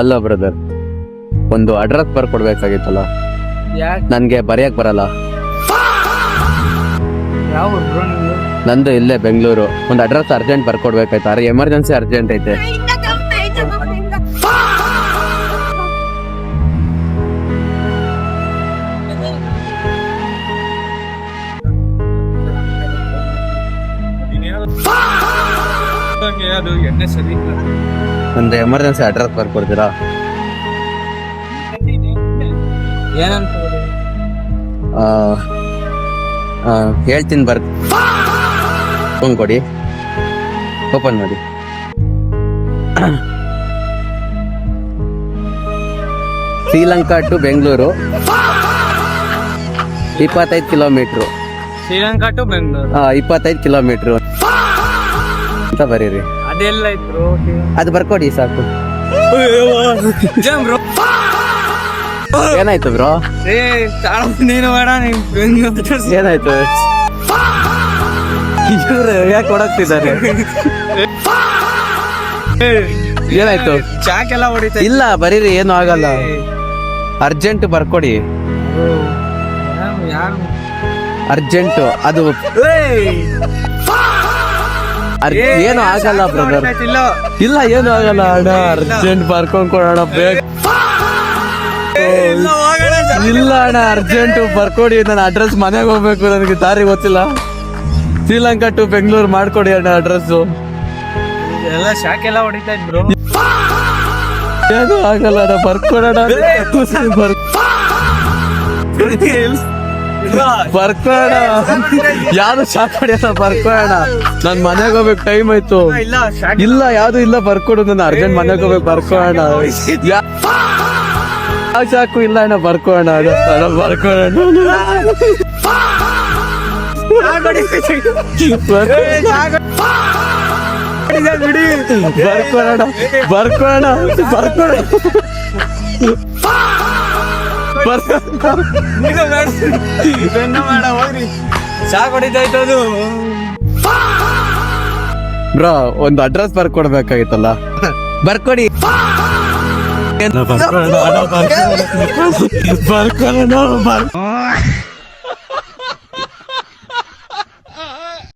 ಅಲ್ಲ ಬ್ರದರ್, ಒಂದು ಅಡ್ರೆಸ್ ಬರ್ಕೊಡ್ಬೇಕಾಗಿತ್ತಲ್ಲ. ಯಾಕೆ? ನನ್ಗೆ ಬರೆಯಕ್ ಬರಲ್ಲ. ಯಾವ ಬ್ರೋ ನಿಮ್ದು? ನಂದು ಇಲ್ಲೇ ಬೆಂಗಳೂರು. ಒಂದು ಅಡ್ರೆಸ್ ಅರ್ಜೆಂಟ್ ಬರ್ಕೊಡ್ಬೇಕಾಯ್ತು. ಎಮರ್ಜೆನ್ಸಿ ಅರ್ಜೆಂಟ್ ಐತೆ. ಅದು ಎಣ್ಣೆ ಸರಿ ಇಲ್ಲ. ಒಂದು ಎಮರ್ಜೆನ್ಸಿ ಅಡ್ರೆಸ್ ಬರ್ಕೊಡ್ತೀರಾ? ಏನಂತ ಹೇಳ್ತೀನಿ ಫೋನ್ ಕೊಡಿ, ಓಪನ್ ಮಾಡಿ. Sri Lanka to Bengaluru 25 kilometre. Sri Lanka to Bengaluru 25 kilometre ಅಂತ ಬರೀರಿ. ಅದೆಲ್ಲ ಇದ್ರು. ಅದು ಬರ್ಕೊಡಿ ಸಾಕು. ಬ್ರೋ ಏನಾಯ್ತು ಬ್ರೋ? ನೀನು ಬೇಡ, ಏನಾಯ್ತು? ಇವ್ರು ಯಾಕೆ ಕೊಡಕ್ತಿದ್ದಾರೆ? ಏನಾಯ್ತು? ಚಾಕೆಲ್ಲ ಹೊಡಿತಾ ಇಲ್ಲ ಬರೀರಿ, ಏನು ಆಗಲ್ಲ. ಅರ್ಜೆಂಟ್ ಬರ್ಕೊಡಿ, ಯಾರು ಅರ್ಜೆಂಟು. ಅದು ಏನು ಆಗಲ್ಲ ಬ್ರದರ್. ಇಲ್ಲ ಏನು ಆಗಲ್ಲ ಅಣ್ಣ, ಅರ್ಜೆಂಟ್ ಬರ್ಕೊಂಡ್ ಕೊಡೋಣ ಬೇಗ. ಇಲ್ಲ ಅಣ್ಣ, ಅರ್ಜೆಂಟ್ ಬರ್ಕೊಡಿ. ನನ್ನ ಅಡ್ರೆಸ್ ಮನೆಗೆ ಹೋಗ್ಬೇಕು, ನನಗೆ ದಾರಿ ಗೊತ್ತಿಲ್ಲ. ಶ್ರೀಲಂಕಾ ಟು ಬೆಂಗಳೂರು ಮಾಡ್ಕೊಡಿ ಅಣ್ಣ ಅಡ್ರೆಸ್. ಎಲ್ಲ ಶಾಕೆಲ್ಲ ಹೊಡಿತಾ ಇದ್ರು. ಏನು ಆಗಲ್ಲ ಅಣ್ಣ, ಬರ್ಕೊಡೋಣ. ಬರ್ಕೋಣ, ಯಾವ್ದು ಶಾಕ್ ಹೊಡಿಯಲ್ಲ, ಬರ್ಕೋಣ. ನನ್ ಮನೆಗೆ ಹೋಗ್ಬೇಕು, ಟೈಮ್ ಆಯ್ತು. ಇಲ್ಲ ಯಾವ್ದು ಇಲ್ಲ, ಬರ್ಕೊಡು. ನನ್ನ ಅರ್ಜೆಂಟ್ ಮನೆಗೆ ಹೋಗ್ಬೇಕು, ಬರ್ಕೋಣ. ಯಾವ ಶಾಕು ಇಲ್ಲ ಅಣ್ಣ, ಬರ್ಕೋಣ ಬರ್ಕೋಣ. ಬರ್ಕೋಣ ಬರ್ಕೋಣ ಬರ್ಕೋಣ. ಶಾಕ್ ಹೊಡಿತಾಯ್ತು ಅದು. ಬ್ರೋ, ಒಂದು ಅಡ್ರೆಸ್ ಬರ್ಕೊಡ್ಬೇಕಾಗಿತ್ತಲ್ಲ, ಬರ್ಕೊಡಿ. ಬರ್ಕೋಣ.